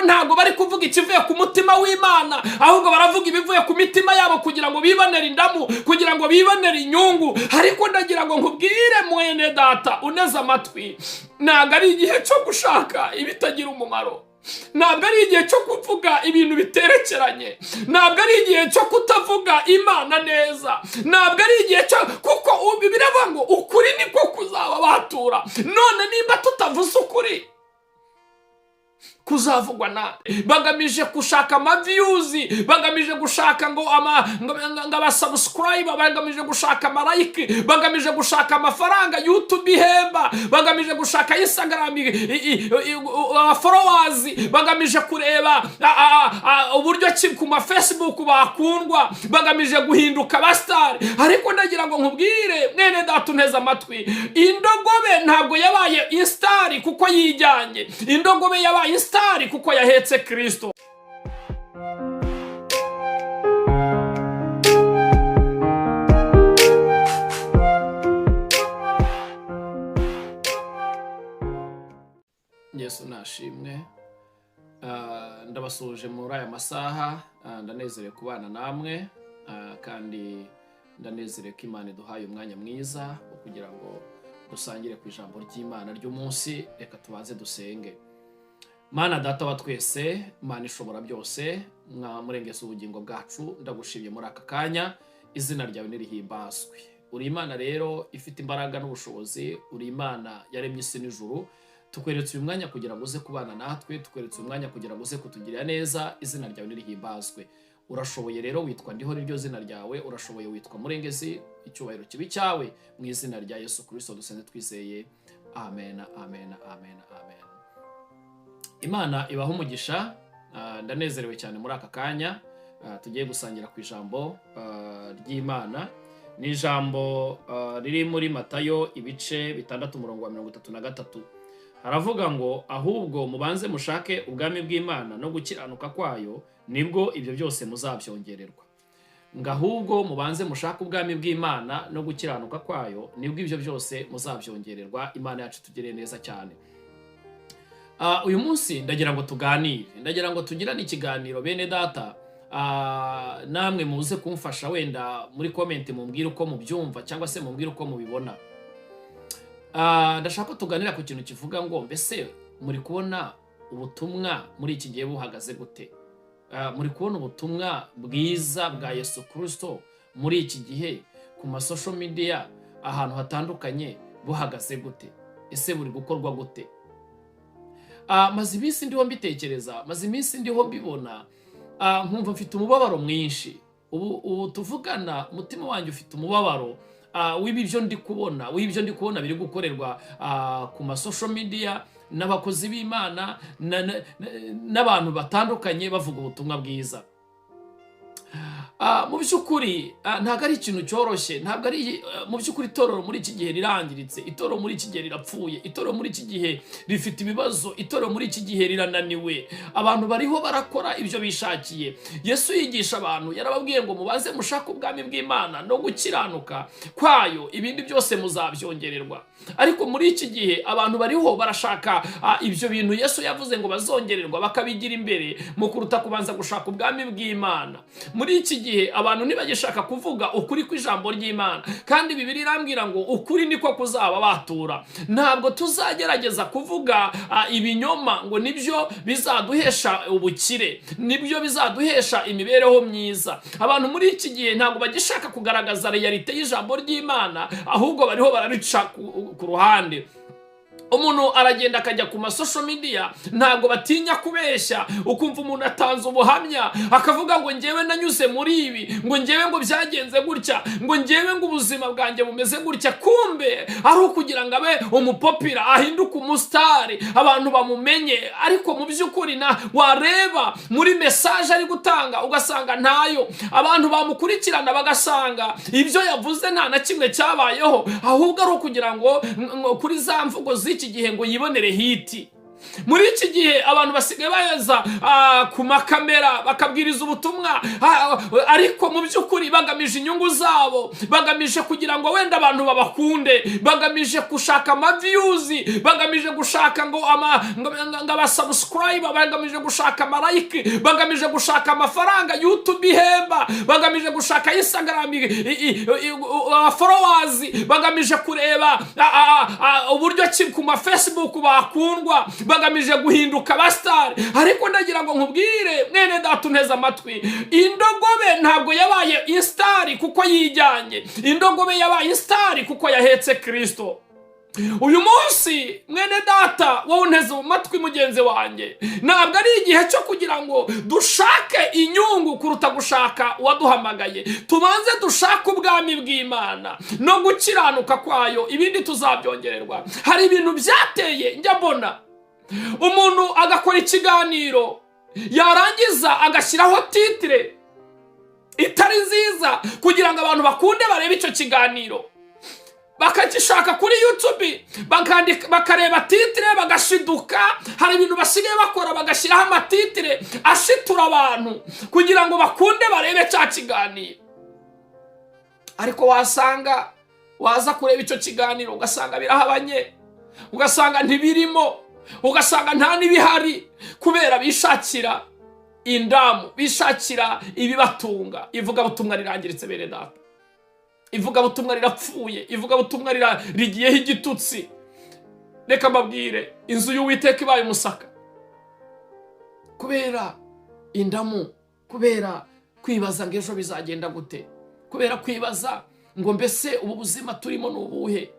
kuko ntago bari kuvuga ikivuye ku mutima w'Imana, ahubwo baravuga ibivuye ku mitima yabo kugira ngo bibonere indamu, kugira ngo bibonere inyungu. Ariko ndagira ngo nkubwire mwene data uneze amatwi, ntago ari igihe cyo gushaka ibitagira umumaro, ntabwo ari igihe cyo kuvuga ibintu biterekeranye, ntabwo ari igihe cyo kutavuga Imana neza, ntabwo ari igihe cyo, kuko biravuga ngo ukuri niko kuzaba batura. None nimba tutavuze ukuri kuzavugwa nande? Bagamije gushaka views, bagamije gushaka ngo abasubscriber, bagamije gushaka like, bagamije gushaka amafaranga YouTube ihemba, bagamije gushaka Instagram followers, bagamije kureba uburyo ki ku Facebook bakundwa, bagamije guhinduka abastar. Ariko ndagira ngo nkubwire mwene data uneze amatwi, indogobe ntabwo yabaye instar kuko yijyanye, indogobe yabaye instar kuko yahetse Kristo. Yesu nashimwe. Ndabasuje muri aya masaha, ndanezerewe kubana namwe, kandi ndanezerewe ko Imana iduhaye umwanya mwiza wo kugira ngo dusangire ku ijambo ry'Imana ry'umunsi. Reka tubanze dusenge. Mana data wa twese, Mana ishobora byose, murengeza ubugingo bwacu, ndagushimye muri aka kanya, izina ryawe nirihimbazwe. Uri Imana rero ifite imbaraga n'ubushobozi, uri Imana yaremye isi n'ijuru. Tukweretse uyu mwanya kugira ngo uze kubana natwe, tukweretse umwanya kugira ngo uze kutugirira neza, izina ryawe nirihimbazwe. Urashoboye rero, witwa ndiho niryo zina ryawe, urashoboye witwa murengezi, icyubahiro kibi cyawe, mu izina rya Yesu Kristo dusenze twizeye. Amen, amen, amen, amen. Imana ibaho umugisha. Ndanezerewe cyane muri aka kanya tugiye gusangira ku ijambo ry'Imana. Ni ijambo riri muri Matayo ibice 6:33. Haravuga ngo ahubwo mubanze mushake ubwami bw'Imana no gukiranuka kwayo, nibwo ibyo byose muzabyongererwa. Ngahubwo mubanze mushake ubwami bw'Imana no gukiranuka kwayo, nibwo ibyo byose muzabyongererwa. Imana yacu tugire neza cyane. Uyu munsi ndagira ngo tuganire, ndagira ngo tugirane ikiganiro bene data. Namwe muze kumfasha, wenda muri comment mumbwire uko mubyumva cyangwa se mumbwire uko mubibona. Ndashaka tuganira ku kintu kivuga ngo mbese muri kubona ubutumwa muri iki gihe buhagaze gute? Muri kubona ubutumwa bwiza bwa Yesu Kristo muri iki gihe ku social media ahantu hatandukanye buhagaze gute? Ese buri gukorwa gute? Maze iminsi ndiho mbitekereza, maze iminsi ndiho mbibona, nkumva mfite umubabaro mwinshi. Ubu tuvugana umutima wanjye ufite umubabaro w'ibyo ndi kubona biri gukorerwa ku social media n'abakozi b'Imana n'abantu batandukanye bavuga ubutumwa bwiza. Mu by'ukuri ntabwo ari ikintu cyoroshye, ntabwo ari mu by'ukuri itorero muri iki gihe rirangiritse, itorero muri iki gihe rirapfuye, itorero muri iki gihe rifite ibibazo, itorero muri iki gihe rirananiwe, abantu bariho barakora ibyo bishakiye. Yesu yigisha abantu, yarababwiye ngo mubanze mushake ubwami bw'Imana no gukiranuka kwayo, ibindi byose muzabyongererwa. Ariko muri iki gihe abantu bariho barashaka ibyo bintu Yesu yavuze ngo bazongererwa bakabigira imbere mu kuruta kubanza gushaka ubwami bw'Imana. Muri iki gihe abantu ntibagishaka kuvuga ukuri kw'ijambo ry'Imana, kandi Bibiliya irambwira ngo ukuri niko kuzaba batura. Ntabwo tuzagerageza kuvuga ibinyoma ngo nibyo bizaduhesha ubukire, nibyo bizaduhesha imibereho myiza. Abantu muri iki gihe ntabwo bagishaka kugaragaza realite y'ijambo ry'Imana, ahubwo bariho bararica ku ruhande. Umuntu aragenda akajya ku social media, ntabwo batinya kubeshya. Ukumva umuntu atanze ubuhamya akavuga ngo ngewe nanyuze muri ibi, ngo ngewe ngo byagenze gutya, ngo ngewe ngo ubuzima bwanjye bumeze gutya. Kumbe ari ukugira ngo abe umupopira, ahinduke umusitari, abantu bamumenye. Ariko mu by'ukuri wareba muri message ari gutanga ugasanga ntayo, abantu bamukurikirana bagasanga ibyo yavuze nta na kimwe cyabayeho, ahubwo ari ukugira ngo kuri za mvugo z'iki gihe ngo yibonere hiti. muri iki gihe abantu basigaye baza ku makamera bakabwiriza ubutumwa, ariko mu by'ukuri bagamije inyungu zabo, bagamije kugira ngo wenda abantu babakunde, bagamije gushaka amavyuzi, bagamije gushaka ngo abasubscribe, bagamije gushaka amalike, bagamije gushaka amafaranga YouTube ihemba, bagamije gushaka Instagram followers, bagamije kureba uburyo ki ku ma Facebook bakundwa, bagamije guhinduka abastar. Ariko ndagira ngo nkubwire mwene data unteze amatwi, indogobe ntabwo yabaye instar kuko yijyanye, indogobe yabaye instar kuko yahetse Kristo. Uyu munsi mwene data wowe unteze amatwi mugenzi wanjye, ntabwo ari igihe cyo kugira ngo dushake inyungu kuruta gushaka uwaduhamagaye. Tubanze dushake ubwami bw'Imana no gukiranuka kwayo, ibindi tuzabyongererwa. Hari ibintu byateye njya mbona umuntu agakora ikiganiro, yarangiza agashyiraho titre itari nziza kugira ngo abantu bakunde barebe icyo kiganiro, bakagishaka kuri YouTube, bakareba titre bagashiduka. Hari ibintu basigaye bakora, bagashyiraho amatitre ashitura abantu kugira ngo bakunde barebe cya kiganiro. Ariko wasanga waza kureba icyo kiganiro ugasanga birahabanye, ugasanga ntibirimo, ugasanga nta n'ibihari, kubera bishakira indamu, bishakira ibibatunga. Ivuga butumwa rirangiritse bene data, ivuga butumwa rirapfuye, ivuga butumwa rigiyeho igitutsi. Reka mbabwire, inzu y'Uwiteka ibaye umusaka kubera indamu, kubera kwibaza ngo ejo bizagenda gute, kubera kwibaza ngo mbese ubu buzima turimo n'ubuhe.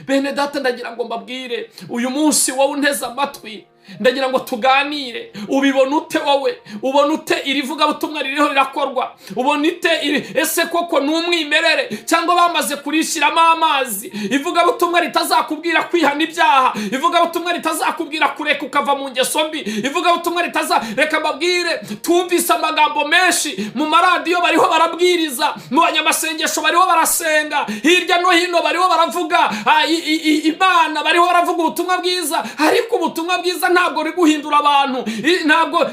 Bene data ndagira ngo mbabwire uyu munsi wowe unteze amatwi, ndagira ngo tuganire. Ubibona ute wowe? Ubona ute iri vuga butumwa ririho rirakorwa? Ubona ute ese koko n'umwimerere cyangwa bamaze kurishiramo amazi? Ivuga butumwa ritazakubwira kwihana ibyaha, ivuga butumwa ritazakubwira kureka ukava mu ngeso mbi, ivuga butumwa reka mbabwire, tumvise amagambo menshi mu maradiyo bariho barabwiriza, mu banyamasengesho bariho barasenga, hirya no hino bariho baravuga Imana, bariho baravuga ubutumwa bwiza. Ariko ubutumwa bwiza ntabwo uri guhindura abantu,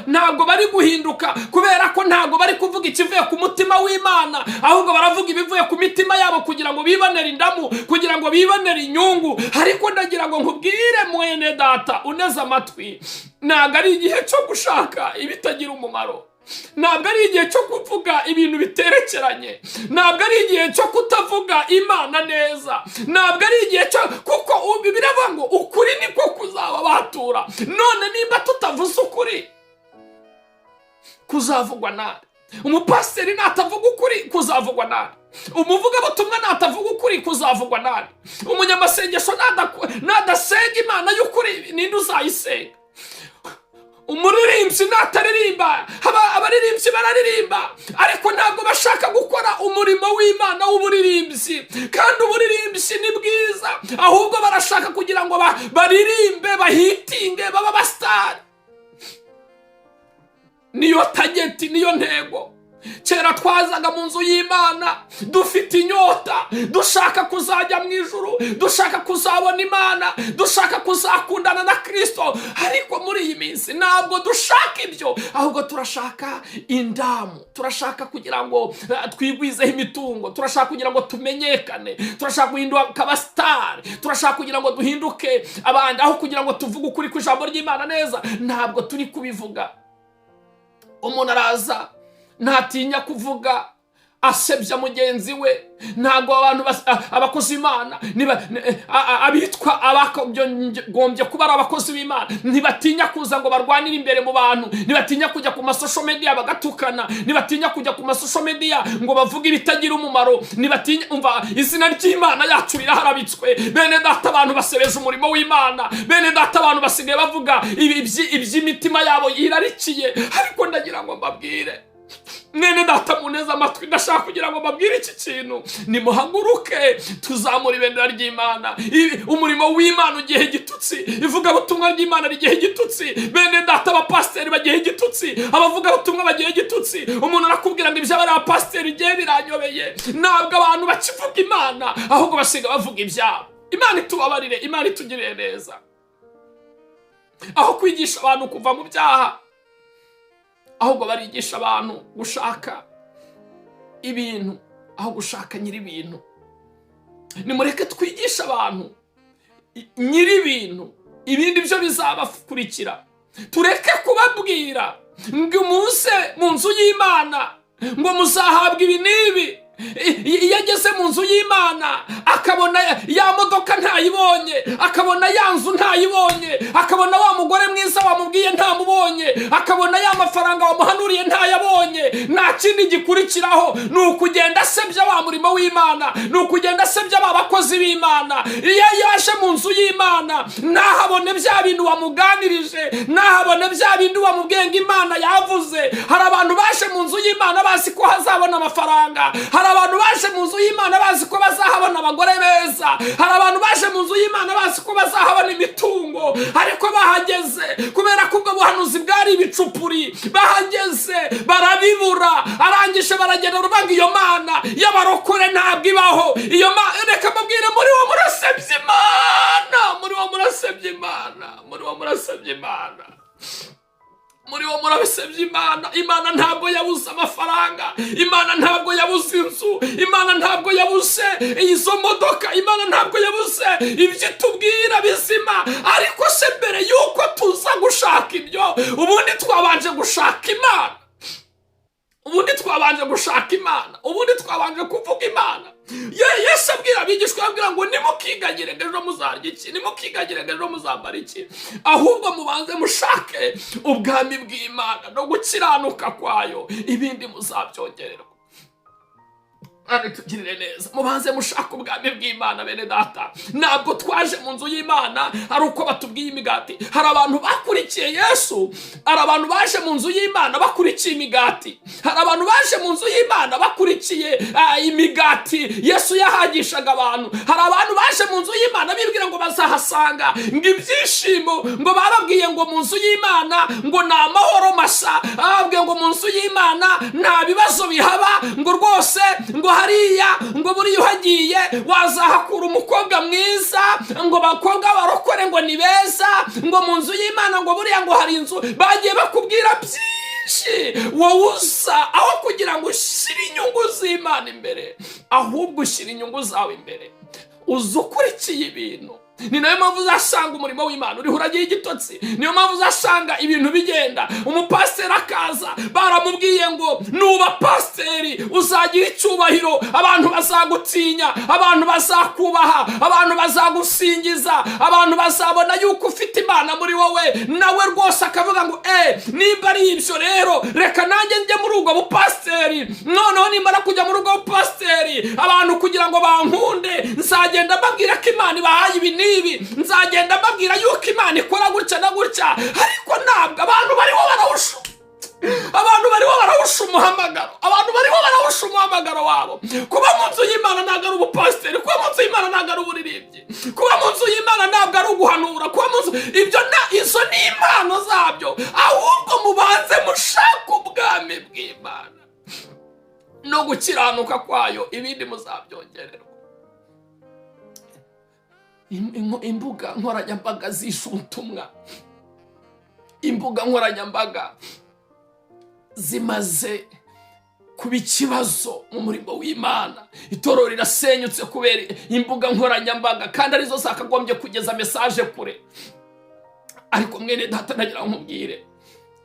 ntabwo bari guhinduka, kubera ko ntabwo bari kuvuga ikivuye ku mutima w'Imana, ahubwo baravuga ibivuye ku mitima yabo kugira ngo bibonere indamu, kugira ngo bibonere inyungu. Ariko ndagira ngo nkubwire mwene data uneze amatwi, ntabwo ari igihe cyo gushaka ibitagira umumaro, ntabwo ari igihe cyo kuvuga ibintu biterekeranye, ntabwo ari igihe cyo kutavuga Imana neza, ntabwo ari igihe cyo, kuko biravuga ngo ukuri niko kuzaba batura. None nimba tutavuze ukuri kuzavugwa nande? Umupasiteri natavuga ukuri kuzavugwa nande? Umuvugabutumwa natavuga ukuri kuzavugwa nande? Umunyamasengesho nadasenga Imana y'ukuri ninde uzayisenga? Umuririmbyi nataririmba, abaririmbyi bararirimba, ariko ntabwo bashaka gukora umurimo w'Imana w'uburirimbyi. Kandi uburirimbyi ni bwiza, ahubwo barashaka kugira ngo baririmbe, bahitinge, baba abasitari. Niyo tageti, niyo ntego. Kera twazaga mu nzu y'Imana dufite inyota, dushaka kuzajya mu ijuru, dushaka kuzabona Imana, dushaka kuzakundana na Kristo. Ariko muri iyi minsi ntabwo dushaka ibyo, ahubwo turashaka indamu, turashaka kugira ngo twigwizeho imitungo, turashaka kugira ngo tumenyekane, turashaka guhinduka abasitari, turashaka kugira ngo duhinduke abandi, aho kugira ngo tuvuge ukuri kw'ijambo ry'Imana neza. Ntabwo turi kubivuga. Umuntu araza ntatinya kuvuga, asebya mugenzi we. Ntabwo abantu abakozi b'Imana abitwa abagombye kuba ari abakozi b'Imana ntibatinya kuza ngo barwanire imbere mu bantu, ntibatinya kujya ku masosho media bagatukana, ntibatinya kujya ku masosho media ngo bavuge ibitagira umumaro, ntibatinya. Umva, izina ry'Imana yacu riraharabitswe. Bene data, abantu basebeje umurimo w'Imana. Bene data, abantu basigaye bavuga iby'imitima yabo irarikiye. Ariko ndagira ngo mbabwire mwene data muneze amatwi, ndashaka kugira ngo mbabwire iki kintu. Nimuhaguruke tuzamura ibendera ry'Imana. Umurimo w'Imana ugiye igitutsi, ivuga butumwa ry'Imana rigiye igitutsi. Bene data, abapasiteri bagiye igitutsi, abavuga butumwa bagiye igitutsi. Umuntu arakubwira ngo ibyo abapasiteri igihe biranyobeye. Ntabwo abantu bakivuga Imana, ahubwo basiga bavuga ibyabo. Imana itubabarire, Imana itugirire neza. aho kwigisha abantu kuva mu byaha, ahubwo barigisha abantu gushaka ibintu aho gushaka nyir'ibintu. Nimureke twigisha abantu nyir'ibintu, ibindi byo bizabakurikira. Tureke kubabwira ngo umunsi mu nzu y'Imana ngo muzahabwa ibi n'ibi. Iyo ageze mu nzu y'Imana akabona ya modoka ntayibonye, akabona ya nzu ntayibonye, akabona wa mugore mwiza wamubwiye ntamubonye, akabona ya mafaranga wamuhanuriye ntayabonye, nta kindi gikurikiraho ni ukugenda asebya wa murimo w'Imana, ni ukugenda asebya ba bakozi b'Imana. Iyo yaje mu nzu y'Imana ntahabone bya bintu wamuganirije, ntahabone bya bintu wamubwiye ngo Imana yavuze. Hari abantu baje mu nzu y'Imana bazi ko hazabona amafaranga, hari abantu baje mu nzu y'Imana bazi ko bazahabona abagore beza, hari abantu baje mu nzu y'Imana bazi ko bazahabona imitungo, ariko bahageze kubera ko ubwo buhanuzi bwari ibicupuri, bahageze barabibura, arangije baragenda ruvuga iyo Mana y'abarokore ntabwo ibaho. Iyo reka mbabwire, muri wo murasebya Imana, muri wo murasebya Imana, muri wo murasebya Imana, muri wo murabisebya Imana. Imana ntabwo yabuze amafaranga, Imana ntabwo yabuze inzu, Imana ntabwo yabuze izo modoka, Imana ntabwo yabuze ibyo itubwira bizima. Ariko se mbere yuko tuza gushaka ibyo, ubundi twabanje gushaka Imana, ubundi twabanje gushaka Imana, ubundi twabanje kuvuga Imana. Yesu abwira abigishwa, abwira ngo nimukiganyire ejo muzarya iki, nimukiganyire ejo muzambara iki, ahubwo mubanze mushake ubwami bw'Imana no gukiranuka kwayo, ibindi muzabyongererwa. Ane tugirire neza, mubanze mushaka ubwami bw'Imana bene data. Ntabwo twaje mu nzu y'Imana ari uko batubwiye imigati. Hari abantu bakurikiye Yesu, hari abantu baje mu nzu y'Imana bakurikiye imigati, hari abantu baje mu nzu y'Imana bakurikiye imigati Yesu yahagishaga abantu. Hari abantu baje mu nzu y'Imana bibwira ngo bazahasanga ngo ibyishimo, ngo bababwiye ngo mu nzu y'Imana ngo ni amahoro masa, bababwiye ngo mu nzu y'Imana nta bibazo bihaba, ngo rwose ngo hariya ngo buriya uhagiye wazahakura umukobwa mwiza, ngo bakobwa barokore ngo ni beza, ngo mu nzu y'Imana ngo buriya ngo hari inzu. Bagiye bakubwira byinshi, wowe uza aho kugira ngo ushyire inyungu z'Imana imbere, ahubwo ushyire inyungu zawe imbere, uza ukurikiye ibintu. Ni nayo mpamvu uzasanga umurimo w'Imana uriho uragira igitotsi, niyo mpamvu uzasanga ibintu bigenda. Umupasiteri akaza, baramubwiye ngo nuba pasiteri uzagira icyubahiro, abantu bazagutinya, abantu bazakubaha, abantu bazagusingiza, abantu bazabona yuko ufite Imana muri wowe. Nawe rwose akavuga ngo nimba ari ibyo rero reka nanjye njye muri ubwo bupasiteri. Noneho nimara kujya muri ubwo bupasiteri, abantu kugira ngo bankunde, nzagenda mbabwira ko Imana ibahaye ibi n'ibi, nzagenda mbabwira yuko Imana ikora gutya na gutya. Ariko ntabwo abantu bariho barawusha, abantu bariho barawusha umuhamagaro, abantu bariho barawusha umuhamagaro wabo. Kuba mu nzu y'Imana ntabwo ari ubupasiteri, kuba mu nzu y'Imana ntabwo ari uburirimbyi, kuba mu nzu y'Imana ntabwo ari uguhanura, kuba mu nzu ibyo izo ni impano zabyo. Ahubwo mubanze mushaka ubwami bw'Imana no gukiranuka kwayo, ibindi muzabyongererwa. Imbuga nkoranyambaga zishe ubutumwa, imbuga nkoranyambaga zimaze kuba ikibazo mu murimo w'Imana. Itorero rirasenyutse kubera imbuga nkoranyambaga, kandi arizo zakagombye kugeza mesaje kure. Ariko mwene data nagira nkubwire,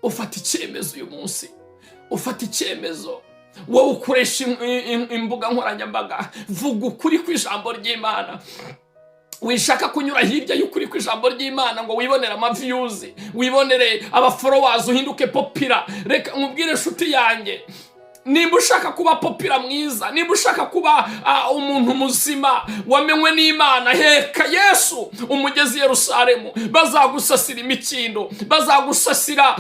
ufata icyemezo uyu munsi, ufata icyemezo. Wowe ukoresha imbuga nkoranyambaga, vuga ukuri kw'ijambo ry'Imana. Wishaka kunyura hirya y'ukuri kw'ijambo ry'Imana ngo wibonere amaviews, wibonere abafollowers, uhinduke popira. Reka nkubwire nshuti yanjye, nimba ushaka kuba popira mwiza, nimba ushaka kuba umuntu muzima wamenywe n'Imana, heka Yesu umugezi Yerusalemu. Bazagusasira imikindo, bazagusasira,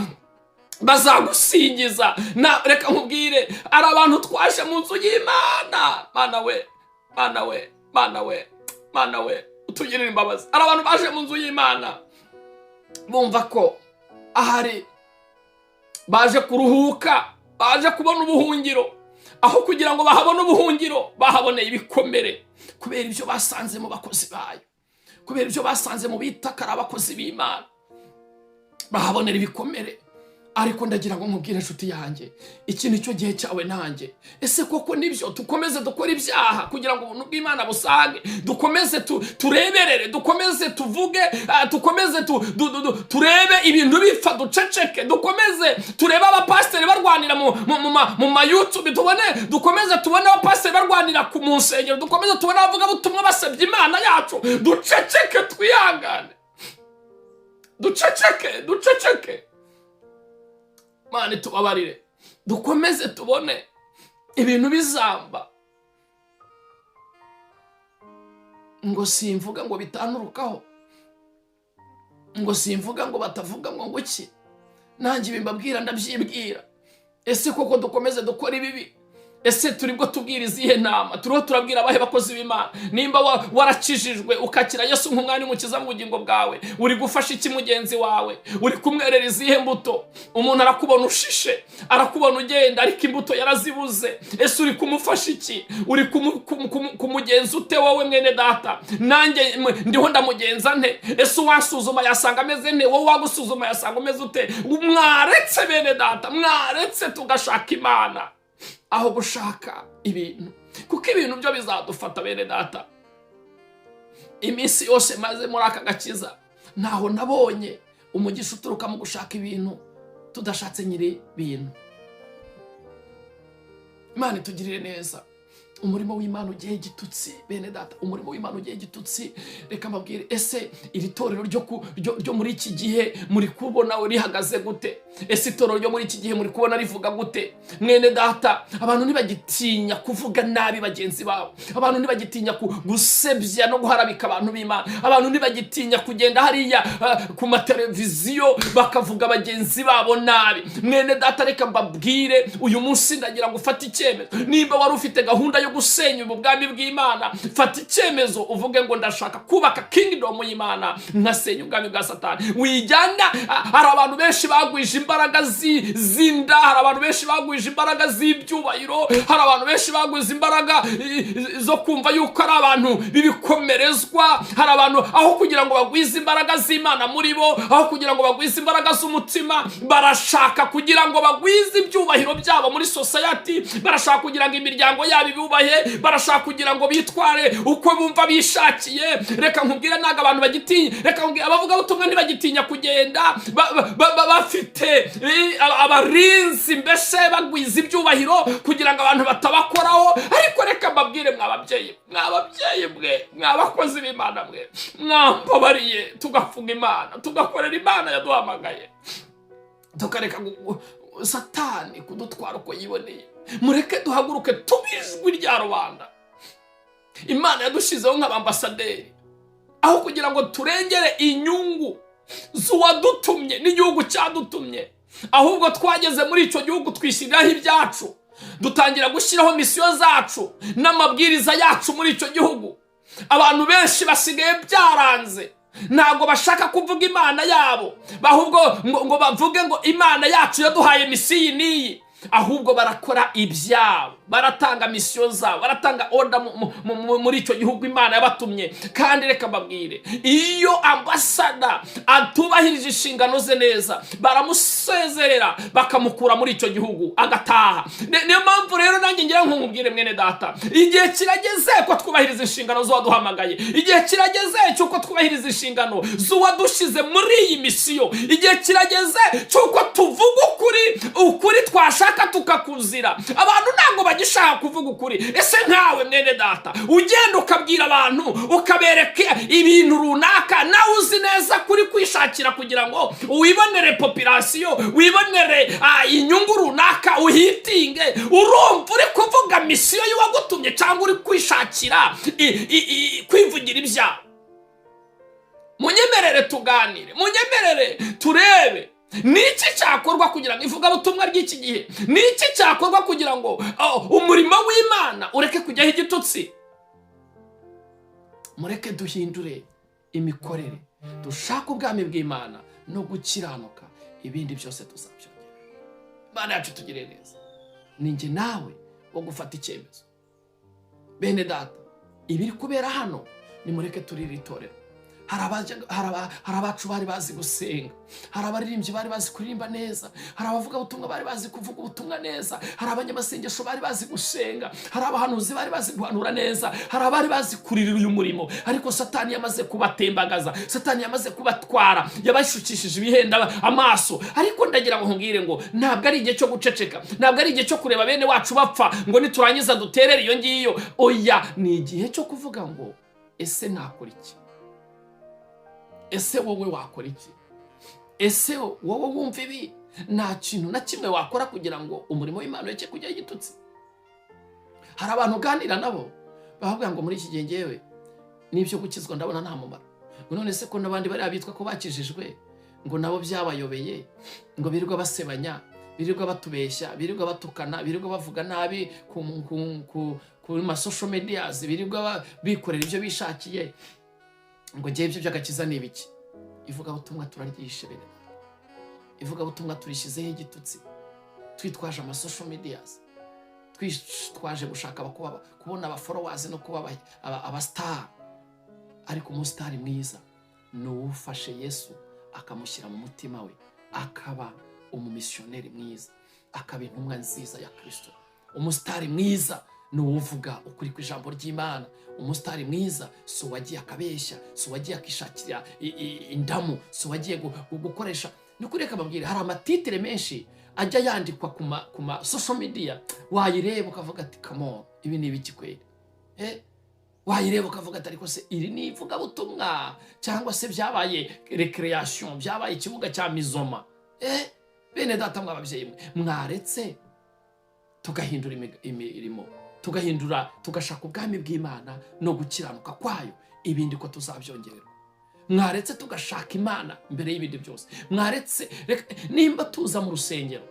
bazagusingiza. Reka nkubwire, ari abantu twaje mu nzu y'Imana. Mana we, Mana we, Mana we, Mana we, utugirire imbabazi. Ari abantu baje mu nzu y'Imana bumva ko ahari baje kuruhuka, baje kubona ubuhungiro. Aho kugira ngo bahabone ubuhungiro, bahaboneye ibikomere kubera ibyo basanze mu bakozi bayo, kubera ibyo basanze mu bitakara abakozi b'Imana. bahabonera ibikomere. Ariko ndagira ngo nkubwire inshuti yanjye, iki nicyo gihe cyawe nanjye. Ese koko nibyo dukomeze dukora ibyaha kugira ngo ubuntu bw'Imana busange? Dukomeze tureberere, dukomeze tuvuge, dukomeze turebe ibintu bipfa duceceke, dukomeze turebe abapasiteri barwanira mu ma YouTube, dukomeze tubone abapasiteri barwanira mu nsengero, dukomeze tubone abavugabutumwa basebya Imana yacu? Duceceke, twihangane, duceceke. Mana tubabarire, dukomeze tubone ibintu bizamba. Ngo simvuga ngo bitanurukaho, ngo simvuga ngo batavuga ngo iki, nanjye bimbabwira ndabyibwira. Ese koko dukomeze dukora ibibi? Ese turibwo tubwiriza ihe nama? Turiho turabwira abahe bakozi b'Imana? Nimba warakijijwe ukakira Yesu nk'umwami n'umukiza mu bugingo bwawe, uri gufasha iki mugenzi wawe? Uri kumwerereza ihe mbuto? Umuntu arakubona ushishe, arakubona ugenda ariko imbuto yarazibuze. Ese uri kumufasha iki? Uri kumugenza ute wowe mwene data? Nanjye ndiho ndamugenza nte? Ese wasuzuma yasanga ameze nte? Wowe wagusuzuma yasanga umeze ute? Mwaretse bene data, mwaretse tugashaka Imana aho gushaka ibintu, kuko ibintu byo bizadufata bene data. Iminsi yose maze muri aka gakiza ntaho nabonye umugisha uturuka mu gushaka ibintu tudashatse nyiri bintu. Imana itugirire neza. Umurimo w'Imana ugiye gitutsi bene data, umurimo w'Imana ugiye gitutsi. Reka mbabwire, ese iri torero ryo muri iki gihe muri kubona rihagaze gute? Ese itorero ryo muri iki gihe muri kubona rivuga gute? Mwene data, abantu ntibagitinya kuvuga nabi bagenzi babo, abantu ntibagitinya gusebya no guharabika abantu b'Imana, abantu ntibagitinya kugenda hariya ku mateleviziyo bakavuga bagenzi babo nabi. Mwene data, reka mbabwire, uyu munsi ndagira ngo ufate icyemezo. Nimba wari ufite gahunda yo gusenya ubwami bw'Imana, fata icyemezo uvuge ngo ndashaka kubaka kingdom y'Imana, nkasenya ubwami bwa Satani. Wijyana, hari abantu benshi bagwije imbaraga zinda, hari abantu benshi bagwije imbaraga z'ibyubahiro, hari abantu benshi bagwije imbaraga zo kumva yuko ari abantu bibikomerezwa. Hari abantu aho kugira ngo bagwize imbaraga z'Imana muri bo, aho kugira ngo bagwize imbaraga z'umutima, barashaka kugira ngo bagwize ibyubahiro byabo muri society, barashaka kugira ngo imiryango yabo ibubahe, barashaka kugira ngo bitware uko bumva bishakiye. Reka nkubwire, ntago abantu bagitinya. Reka nkubwire, abavuga butumwa ntibagitinya kugenda bafite abarinzi mbese bagwiza ibyubahiro kugira ngo abantu batabakoraho. Ariko reka mbabwire, mwababyeyi mwe, mwabakozi b'Imana mwe, mwambabariye tugafunga Imana, tugakorera Imana yaduhamagaye, tukareka Satani kudutwara uko yiboneye. Mureke duhaguruke tubijwi rya rubanda. Imana yadushizeho nk'abambasaderi, aho kugira ngo turengere inyungu z'uwadutumye n'igihugu cyadutumye, ahubwo twageze muri icyo gihugu twishyiriraho ibyacu, dutangira gushyiraho misiyo zacu n'amabwiriza yacu muri icyo gihugu. Abantu benshi basigaye byaranze, ntabwo bashaka kuvuga Imana yabo, ahubwo ngo bavuge ngo Imana yacu yaduhaye misiyo n'iyi, ahubwo barakora ibyabo, baratanga misiyo zabo, baratanga order muri icyo gihugu Imana yabatumye. Kandi reka mbabwire, iyo ambasada atubahirije inshingano ze neza, baramusezerera bakamukura muri icyo gihugu agataha. Niyo mpamvu rero nanjye ngira nkubwire mwene data, igihe kirageze ko twubahiriza inshingano z'uwaduhamagaye, igihe kirageze cy'uko twubahiriza inshingano z'uwadushize muri iyi misiyo, igihe kirageze cy'uko tuvuga ukuri twashaka tukakuzira. Abantu ntabwo bagishaka kuvuga ukuri. Ese nkawe mwene data, ugenda ukabwira abantu, ukabereka ibintu runaka, nawe uzi neza kuri kwishakira kugira ngo wibonere population, wibonere inyungu runaka, uhitinge, urumva uri kuvuga misiyo y'uwagutumye cyangwa uri kwishakira kwivugira ibyawe? Munyemerere tuganire, munyemerere turebe niki cyakorwa kugira ngo ivugabutumwa ry'iki gihe, niki cyakorwa kugira ngo umurimo w'Imana ureke kujyaho igitutsi. Mureke duhindure imikorere, dushaka ubwami bw'Imana no gukiranuka, ibindi byose tuzabyongera. Imana yacu tugire neza. Ninjye nawe wo gufata icyemezo. Bene data, ibiri kubera hano, nimureke turire itorero. hari abacu bari bazi gusenga, hari abaririmbyi bari bazi kuririmba neza, hari abavuga ubutumwa bari bazi kuvuga ubutumwa neza, hari abanyamasengesho bari bazi gusenga, hari abahanuzi bari bazi guhanura neza, hari abari bazi kuririra uyu murimo, ariko Satani yamaze kubatembagaza, Satani yamaze kubatwara, yabashukishije ibihenda amaso. Ariko ndagira ngo nkubwire ngo ntabwo ari igihe cyo guceceka, ntabwo ari igihe cyo kureba bene wacu bapfa ngo niturangiza duterere iyo ngiyo. Oya, ni igihe cyo kuvuga ngo ese nakora iki? Ese wowe wakora iki? Ese wowe wumva ibi nta kintu na kimwe wakora kugira ngo umurimo w'Imana weke kujya igitutsi? Hari abantu uganira nabo bavuga ngo muri iki gihe ngewe n'ibyo gukizwa ndabona nta mumaro, ngo none se ko n'abandi bari abitwa ko bakijijwe ngo nabo byabayobeye, ngo birirwa basebanya, birirwa batubeshya, birirwa batukana, birirwa bavuga nabi ku social media, birirwa bikorera ibyo bishakiye, ngo ngiye ibyo by'agakiza ni ibiki? Ivuga butumwa turaryishe bene, ivuga butumwa turishyizeho igitutsi, twitwaje ama social media, twitwaje gushaka kubona aba followers no kuba aba star. Ariko umustar mwiza ni ufashe Yesu akamushyira mu mutima we, akaba umumissioneri mwiza, akaba intumwa nziza ya Kristo. Umustar mwiza ni uvuga ukuri ku ijambo ry'Imana. Umustar mwiza si uwagiye akabeshya, si uwagiye akishakira indamu, si uwagiye gukoresha. Nukureka babwire, hari amatitire menshi ajya yandikwa ku ma social media, wayireba ukavuga ati come on, ibi ni ibiki kweli? Wayireba ukavuga ati ariko se iri ni ivuga butumwa cyangwa se byabaye recreation, byabaye ikibuga cya mizoma? Bene data mw'ababyeyi, mwaretse tugahindura imirimo, tugashaka ubwami bw'Imana no gukiranuka kwayo, ibindi ko tuzabyongererwa. Mwaretse tugashaka Imana mbere y'ibindi byose. Mwaretse nimba tuza mu rusengero,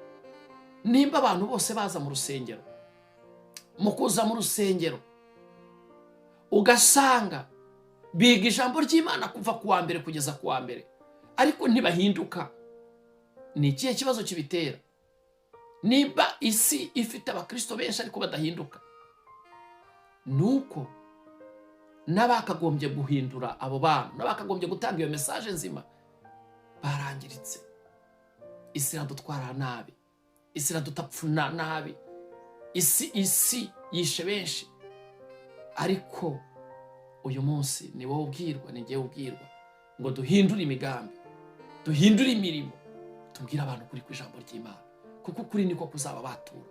nimba abantu bose baza mu rusengero, mu kuza mu rusengero ugasanga biga ijambo ry'Imana kuva ku wa mbere kugeza ku wa mbere, ariko ntibahinduka, ni ikihe kibazo kibitera? Niba isi ifite abakristo benshi ariko badahinduka, nuko n'abakagombye guhindura abo bantu, n'abakagombye gutanga iyo message nzima barangiritse. Isi iradutwara nabi, isi iradutapfuna nabi, isi yishe benshi. Ariko uyu munsi ni wowe ubwirwa, ni ngewe ubwirwa ngo duhindure imigambi, duhindure imirimo, tubwire abantu kuri ku ijambo ry'Imana, kuko kuri niko kuzaba batura.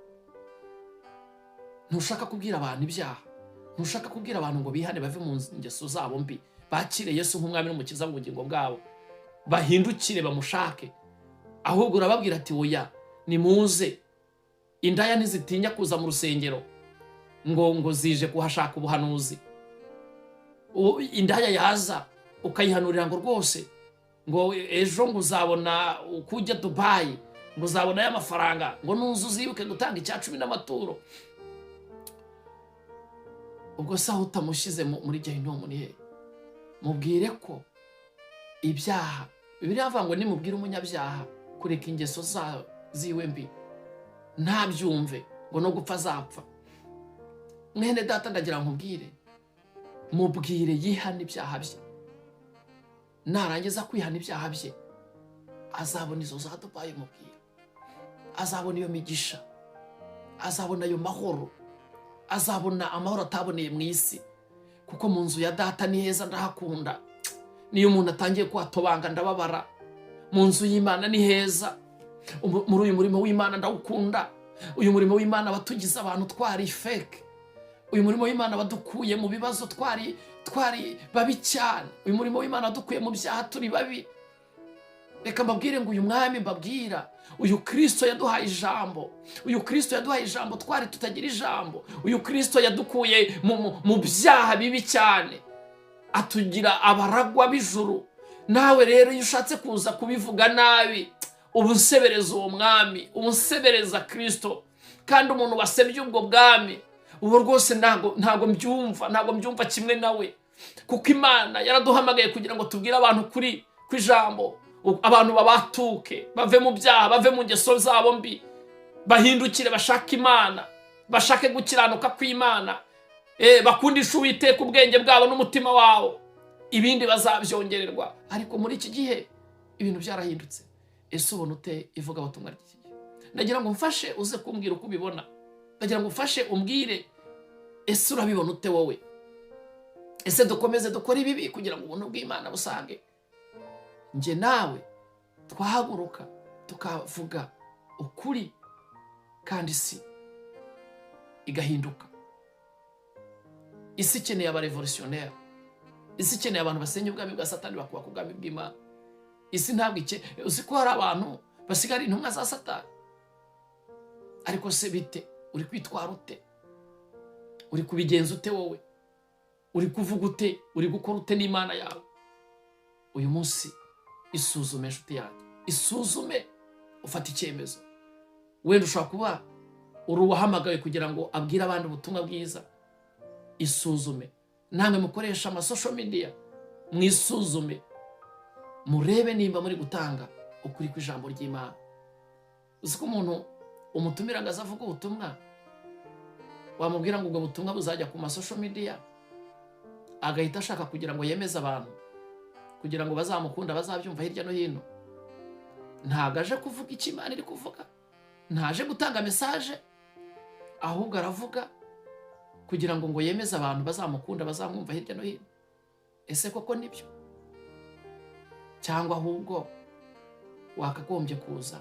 Ntushaka kubwira abantu ibyaha, ntushaka kubwira abantu ngo bihane bave mu ngeso zabo mbi, bakire Yesu nk'umwami n'umukiza mu bugingo bwabo, bahindukire bamushake. Ahubwo urababwira ati oya, nimuze. Indaya ntizitinya kuza mu rusengero ngo zije kuhashaka ubuhanuzi. Indaya yaza ukayihanurira ngo rwose ngo ejo ngo uzabona ukujya Dubai, ngo uzabona y'amafaranga, ngo nuzu uzibuke gutanga icya 10 n'amaturo. Ubwo saho utamushize muri Gehinomu ni he? Mubwire ko ibyaha, Bibiliya ivuga ngo nimubwire umunyabyaha kureka ingeso ziwe mbi, ntabyumve ngo no gupfa azapfa. Mwene data ndagira nkubwire, mubwire yihana ibyaha bye. Narangiza kwihana ibyaha bye, azabona izo za Dubai. Mubwire azabona iyo migisha, azabona ayo mahoro, azabona amahoro ataboneye mu isi, kuko mu nzu ya data ni heza ndahakunda. Niyo umuntu atangiye kuhatobanga ndababara. Mu nzu y'Imana ni heza, muri uyu murimo w'Imana ndawukunda. Uyu murimo w'Imana watugize abantu twari fake, uyu murimo w'Imana wadukuye mu bibazo twari babi cyane, uyu murimo w'Imana wadukuye mu byaha turi babi. Reka mbabwire ngo uyu mwami mbabwira, uyu Kristo yaduhaye ijambo, uyu Kristo yaduhaye ijambo twari tutagira ijambo, uyu Kristo yadukuye mu byaha bibi cyane, atugira abaragwa b'ijuru. Nawe rero iyo ushatse kuza kubivuga nabi, ubusebereza uwo mwami, ubusebereza Kristo, kandi umuntu wasebye ubwo bwami, ubu rwose ntago mbyumva kimwe nawe, kuko Imana yaraduhamagaye kugira ngo tubwire abantu kuri kwijambo, abantu babatuke, bave mu byaha, bave mu ngeso zabo mbi, bahindukire bashaka Imana, bashake gukiranuka kw'Imana, bakundisha Uwiteka ubwenge bwabo n'umutima wabo. ibindi bazabyongererwa. Ariko muri iki gihe ibintu byarahindutse. Ese ubona ute ivugabutumwa ry'iki gihe? Ndagira ngo mfashe uze kumbwira uko ubibona. Ndagira ngo mfashe umbwire, ese urabibona ute wowe? Ese dukomeze dukora ibibi kugira ngo ubuntu bw'Imana busange? Nje nawe twahaguruka tukavuga ukuri, kandi isi igahinduka. Isi ikeneye abarevolutionnaire. Isi ikeneye abantu basenya ubwami bwa Satani bakubaka ubwami bw'Imana. Isi ntabwo uzi ko hari abantu basigara intumwa za Satani. Ariko se bite? Uri kwitwara ute? Uri kubigenza ute wowe? Uri kuvuga ute? Uri gukora ute n'Imana yawe? Uyu munsi isuzume nshuti yanjye, isuzume ufata icyemezo. Wenda ushobora kuba uri uwahamagawe kugira ngo abwire abandi ubutumwa bwiza. Isuzume. Namwe mukoresha social media, mwisuzume, murebe nimba muri gutanga ukuri kw'ijambo ry'Imana. Uzi ko umuntu umutumira ngo azavuga ubutumwa, wamubwira ngo ubwo butumwa buzajya ku social media, agahita ashaka kugira ngo yemeze abantu, kugira ngo bazamukunda, bazabyumva hirya no hino. Ntabwo aje kuvuga icyo Imana iri kuvuga, ntaje gutanga message, ahubwo aravuga kugira ngo yemeze abantu, bazamukunda, bazamwumva hirya no hino. Ese koko nibyo? Cyangwa ahubwo wakagombye kuza?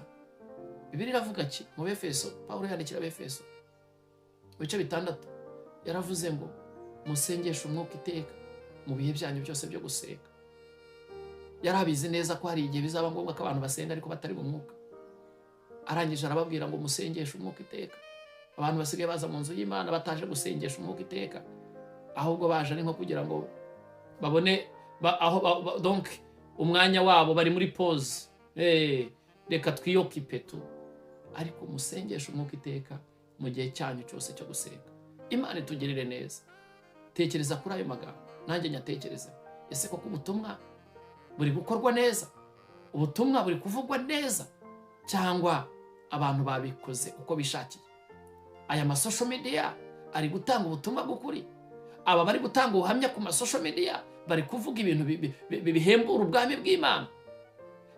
Bibiliya iravuga ki mu Befeso? Pawulo yandikira Abefeso ibice 6 yaravuze ngo musengeshe umwuka iteka mu bihe byanyu byose byo gusenga. Yarabizi neza ko hari igihe bizaba ngombwa ko abantu basenga ariko batari mu mwuka. Arangije arababwira ngo musengeshe umwuka iteka. Abantu basigaye baza mu nzu y'Imana bataje gusengesha umwuka iteka, ahubwo baje ari nko kugira ngo babone donc umwanya wabo bari muri pause. Reka twiyokipe tu. Ariko musengeshe umwuka iteka mu gihe cyanyu cyose cyo gusenga. Imana itugirire neza. Tekereza kuri ayo magambo, nanjye nyatekereza. Ese koko ubutumwa buri gukorwa neza? Ubutumwa buri kuvugwa neza? Cyangwa abantu babikoze uko bishakiye? Aya social media ari gutanga ubutumwa bw'ukuri? Aba bari gutanga ubuhamya ku social media bari kuvuga ibintu bihembura ubwami bw'Imana?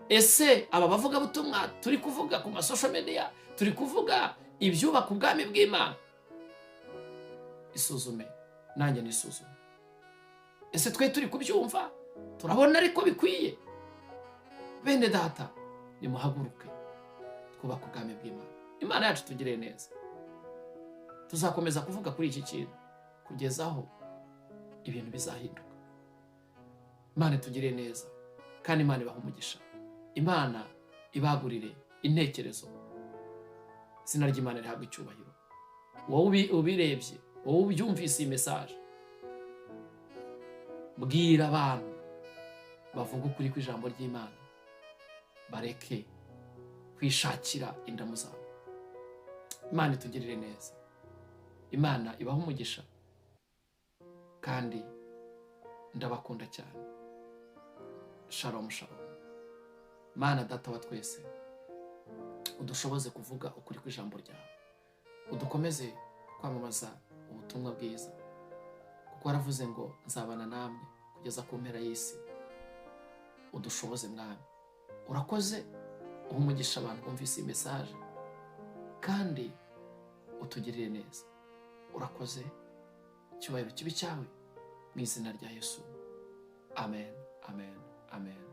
Ese aba bavuga butumwa turi kuvuga ku social media turi kuvuga ibyubaka ubwami bw'Imana? Isuzume, nanjye nisuzume. Ese twe turi kubyumva? Turabona ariko bikwiye? Bene data, nimuhaguruke twubaka ubwami bw'Imana. Imana yacu tugire neza. Tuzakomeza kuvuga kuri iki kintu kugeza aho ibintu bizahinduka. Imana tugire neza, kandi Imana ibaha umugisha. Imana ibagurire intekerezo. Izina ry'Imana rihabwa icyubahiro. Wowe ubirebye, wowe ubyumvise iyi message, bwira abantu bavuga ukuri kw'ijambo ry'Imana, bareke kwishakira indamu zabo. Imana itugirire neza. Imana ibaha umugisha, kandi ndabakunda cyane. Shalom shalom. Mana data wa twese, udushoboze kuvuga ukuri kw'ijambo ryawe, udukomeze kwamamaza ubutumwa bwiza, kuko waravuze ngo nzabana namwe kugeza ku mpera y'isi. Udushoboze Mwami. Urakoze, uha umugisha abantu bumvise iyi message, kandi utugirire neza. Urakoze, icyubahiro kibi cyawe mu izina rya Yesu. Amen, amen, amen.